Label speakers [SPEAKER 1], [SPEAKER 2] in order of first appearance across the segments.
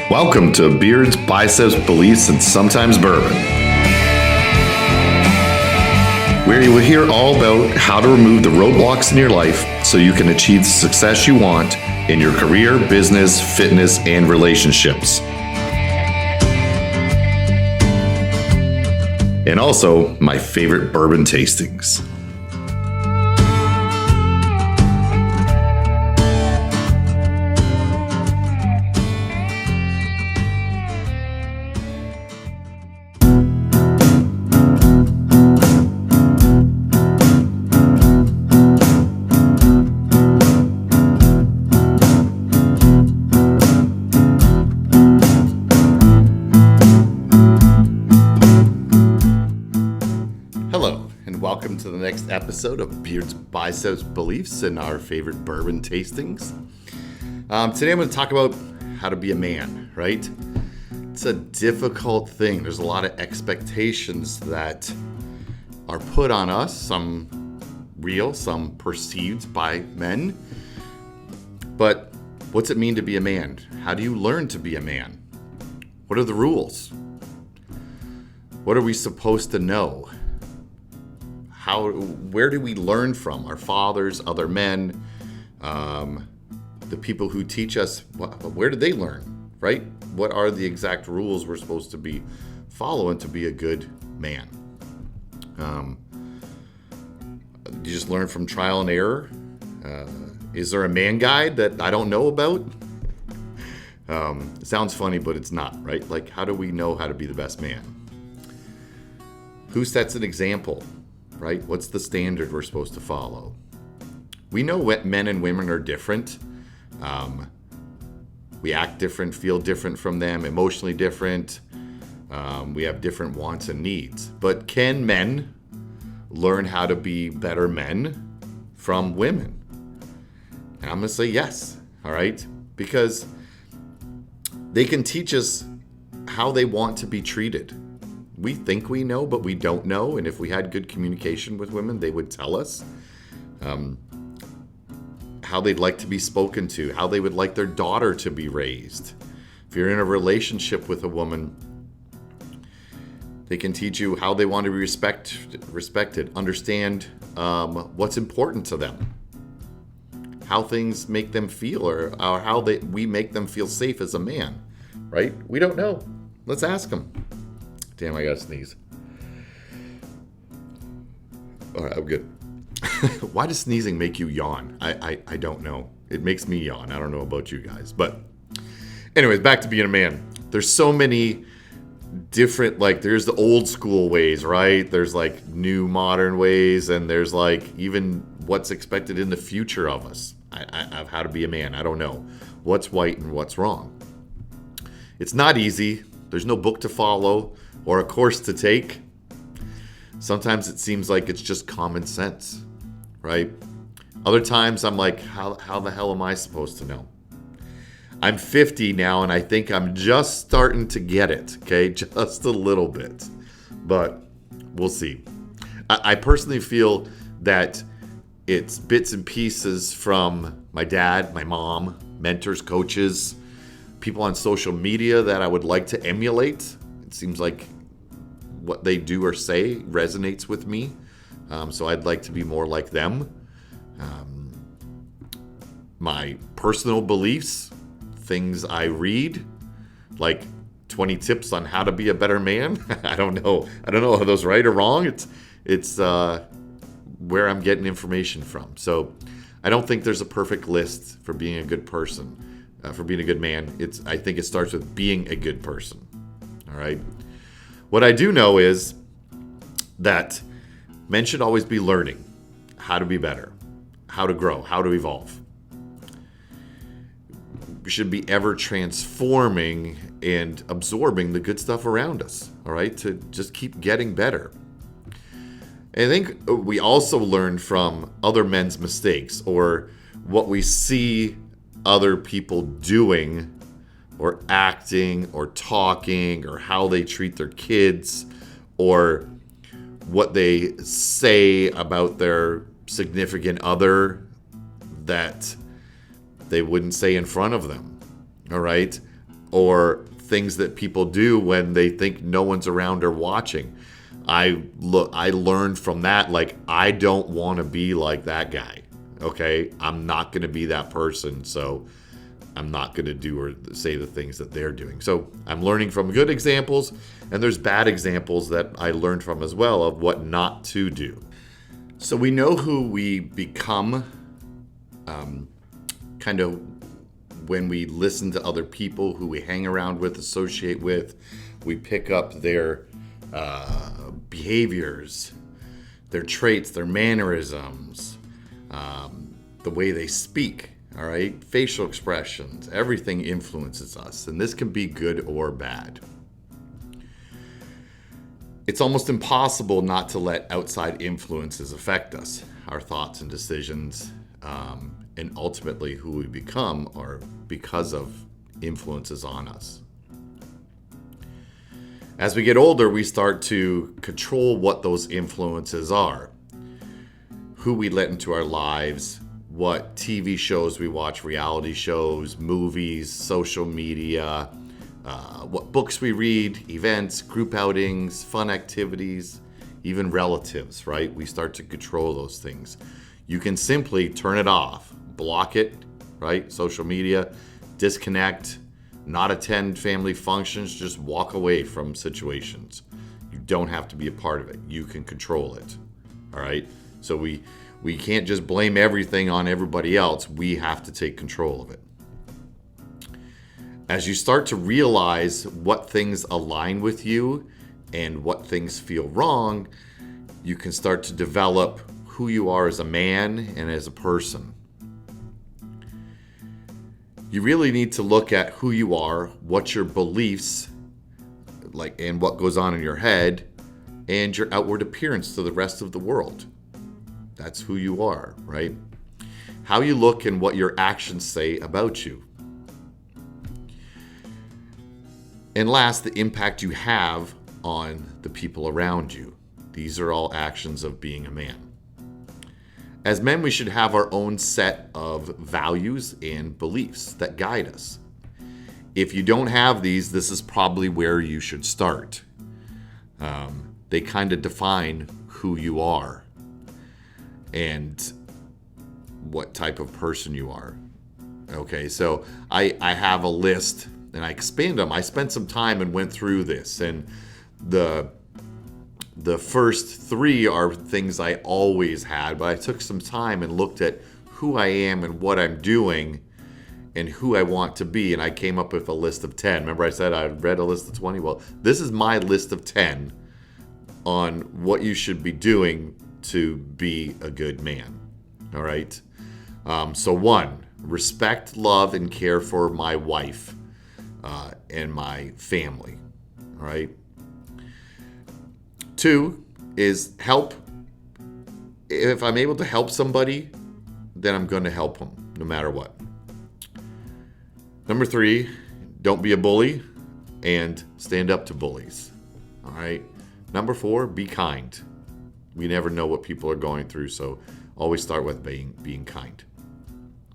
[SPEAKER 1] Welcome to Beards, Biceps, Beliefs, and Sometimes Bourbon, where you will hear all about how to remove the roadblocks in your life so you can achieve the success you want in your career, business, fitness, and relationships. And also, my favorite bourbon tastings. Welcome to the next episode of Beards, Biceps, Beliefs and our favorite bourbon tastings. Today I'm going to talk about how to be a man, right? It's a difficult thing. There's a lot of expectations that are put on us, some real, some perceived by men. But what's it mean to be a man? How do you learn to be a man? What are the rules? What are we supposed to know? Where do we learn from? Our fathers, other men, the people who teach us, where did they learn, right? What are the exact rules we're supposed to be following to be a good man? You just learn from trial and error? Is there a man guide that I don't know about? It sounds funny, but it's not, right? Like, how do we know how to be the best man? Who sets an example? Right? What's the standard we're supposed to follow? We know what men and women are different. We act different, feel different from them, emotionally different. We have different wants and needs. But can men learn how to be better men from women? And I'm going to say yes, all right? Because they can teach us how they want to be treated. We think we know, but we don't know. And if we had good communication with women, they would tell us how they'd like to be spoken to, how they would like their daughter to be raised. If you're in a relationship with a woman, they can teach you how they want to be respected, understand what's important to them, how things make them feel, or how we make them feel safe as a man, right? We don't know. Let's ask them. Damn, I gotta sneeze. All right, I'm good. Why does sneezing make you yawn? I don't know. It makes me yawn. I don't know about you guys. But anyways, back to being a man. There's so many different, there's the old school ways, right? There's new modern ways, and there's even what's expected in the future of us. Of how to be a man. I don't know what's right and what's wrong. It's not easy. There's no book to follow or a course to take. Sometimes it seems like it's just common sense, right? Other times I'm like, how the hell am I supposed to know? I'm 50 now, and I think I'm just starting to get it, okay? Just a little bit. But we'll see. I personally feel that it's bits and pieces from my dad, my mom, mentors, coaches, people on social media that I would like to emulate. It seems like what they do or say resonates with me. So I'd like to be more like them. My personal beliefs, things I read, like 20 tips on how to be a better man. I don't know are those right or wrong. It's where I'm getting information from. So I don't think there's a perfect list for being a good person. For being a good man. I think it starts with being a good person. All right. What I do know is that men should always be learning how to be better, how to grow, how to evolve. We should be ever transforming and absorbing the good stuff around us. All right. To just keep getting better. And I think we also learn from other men's mistakes or what we see other people doing or acting or talking or how they treat their kids or what they say about their significant other that they wouldn't say in front of them. All right. or things that people do when they think no one's around or watching. I learned from that, like, I don't want to be like that guy. Okay, I'm not going to be that person, so I'm not going to do or say the things that they're doing. So I'm learning from good examples, and there's bad examples that I learned from as well of what not to do. So we know who we become kind of when we listen to other people, who we hang around with, associate with. We pick up their behaviors, their traits, their mannerisms, the way they speak, all right? Facial expressions, everything influences us, and this can be good or bad. It's almost impossible not to let outside influences affect us, our thoughts and decisions, and ultimately who we become are because of influences on us. As we get older, we start to control what those influences are, who we let into our lives, what TV shows we watch, reality shows, movies, social media, what books we read, events, group outings, fun activities, even relatives, right? We start to control those things. You can simply turn it off, block it, right? Social media, disconnect, not attend family functions, just walk away from situations. You don't have to be a part of it. You can control it, all right? So we can't just blame everything on everybody else. We have to take control of it. As you start to realize what things align with you and what things feel wrong, you can start to develop who you are as a man and as a person. You really need to look at who you are, what your beliefs, like, and what goes on in your head, and your outward appearance to the rest of the world. That's who you are, right? How you look and what your actions say about you. And last, the impact you have on the people around you. These are all actions of being a man. As men, we should have our own set of values and beliefs that guide us. If you don't have these, this is probably where you should start. They kind of define who you are and what type of person you are. Okay, so I have a list and I expand them. I spent some time and went through this, and the first three are things I always had, but I took some time and looked at who I am and what I'm doing and who I want to be, and I came up with a list of 10. Remember I said I read a list of 20? Well, this is my list of 10 on what you should be doing to be a good man. All right? So 1, respect, love, and care for my wife and my family. All right? 2 is help. If I'm able to help somebody, then I'm going to help them no matter what. Number 3, don't be a bully and stand up to bullies. All right? Number 4, be kind. We never know what people are going through, so always start with being kind.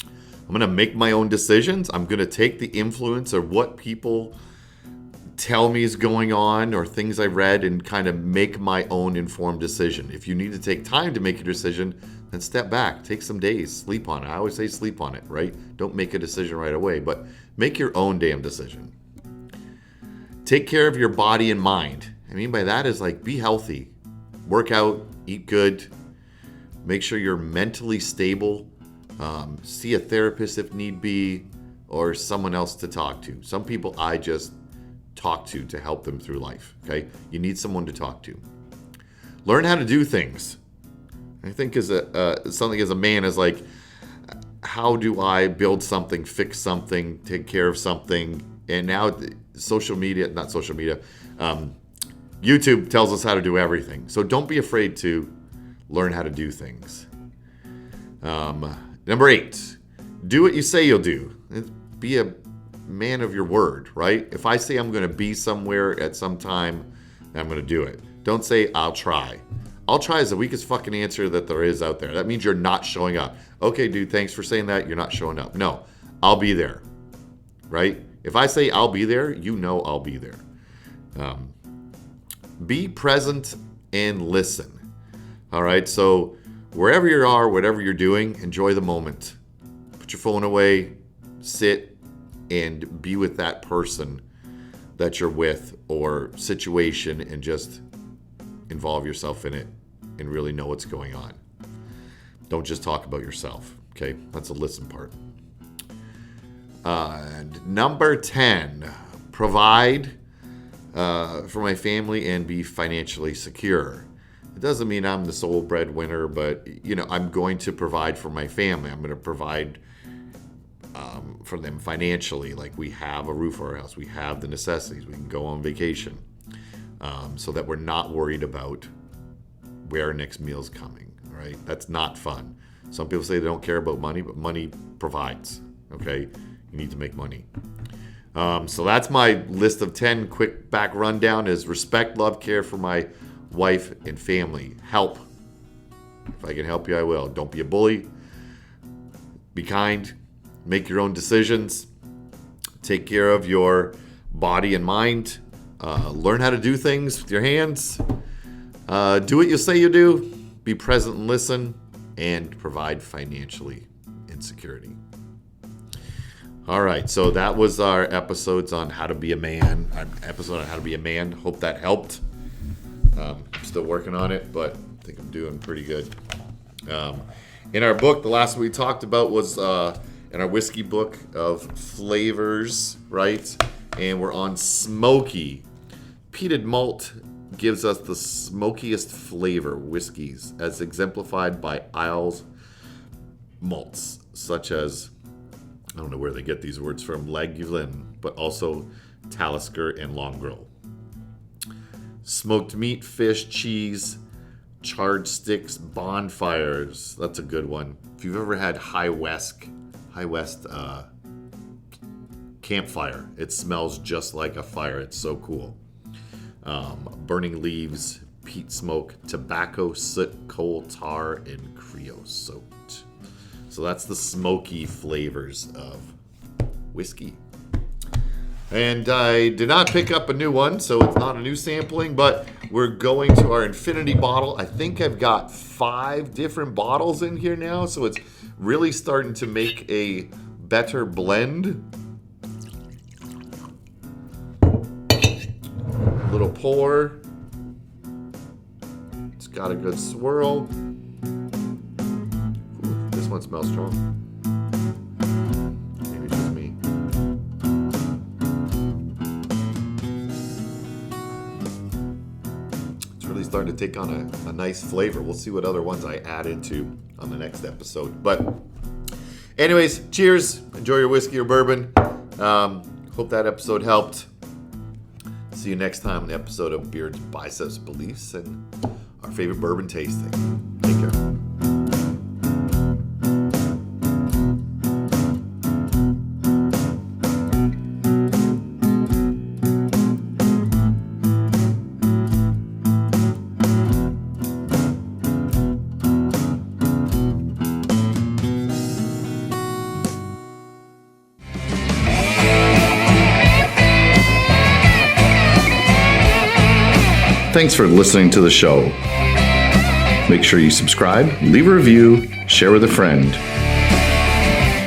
[SPEAKER 1] I'm going to make my own decisions. I'm going to take the influence of what people tell me is going on or things I read and kind of make my own informed decision. If you need to take time to make a decision, then step back, take some days, sleep on it. I always say sleep on it, right? Don't make a decision right away, but make your own damn decision. Take care of your body and mind. I mean by that is like be healthy, work out, eat good, make sure you're mentally stable, see a therapist if need be, or someone else to talk to. Some people I just talk to help them through life, okay? You need someone to talk to. Learn how to do things. I think something as a man is like, how do I build something, fix something, take care of something? And now YouTube tells us how to do everything. So don't be afraid to learn how to do things. Number 8, do what you say you'll do. Be a man of your word, right? If I say I'm going to be somewhere at some time, I'm going to do it. Don't say I'll try. I'll try is the weakest fucking answer that there is out there. That means you're not showing up. Okay, dude, thanks for saying that. You're not showing up. No, I'll be there, right? If I say I'll be there, you know I'll be there. Be present and listen. All right, so wherever you are, whatever you're doing, enjoy the moment. Put your phone away, sit, and be with that person that you're with or situation, and just involve yourself in it and really know what's going on. Don't just talk about yourself, okay? That's the listen part. And number 10, provide for my family and be financially secure. It doesn't mean I'm the sole breadwinner, but I'm going to provide for my family. I'm going to provide for them financially. Like, we have a roof over our house, we have the necessities, we can go on vacation, so that we're not worried about where our next meal's coming. Right? That's not fun. Some people say they don't care about money, but money provides. Okay, you need to make money. So that's my list of 10. Quick back rundown is respect, love, care for my wife and family. Help. If I can help you, I will. Don't be a bully. Be kind. Make your own decisions. Take care of your body and mind. Learn how to do things with your hands. Do what you say you do. Be present and listen. And provide financially in security. All right, so that was our episodes on how to be a man. Our episode on how to be a man. Hope that helped. I'm still working on it, but I think I'm doing pretty good. In our book, the last one we talked about was in our whiskey book of flavors, right? And we're on smoky. Peated malt gives us the smokiest flavor whiskeys, as exemplified by Isles malts, such as, I don't know where they get these words from, Lagavulin, but also Talisker and Longrow. Smoked meat, fish, cheese, charred sticks, bonfires. That's a good one. If you've ever had High West campfire, it smells just like a fire. It's so cool. Burning leaves, peat smoke, tobacco, soot, coal, tar, and creosote. So that's the smoky flavors of whiskey. And I did not pick up a new one, so it's not a new sampling, but we're going to our infinity bottle. I think I've got 5 different bottles in here now, so it's really starting to make a better blend. Little pour. It's got a good swirl. Ooh, this one smells strong. Maybe it's just me. It's really starting to take on a nice flavor. We'll see what other ones I add into on the next episode. But anyways, cheers. Enjoy your whiskey or bourbon. Hope that episode helped. See you next time on the episode of Beards, Biceps, Beliefs, and our favorite bourbon tasting. Take care. Thanks for listening to the show. Make sure you subscribe, leave a review, share with a friend.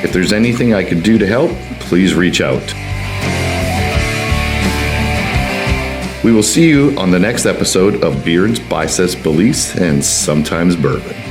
[SPEAKER 1] If there's anything I could do to help, please reach out. We will see you on the next episode of Beards, Biceps, Beliefs, and Sometimes Bourbon.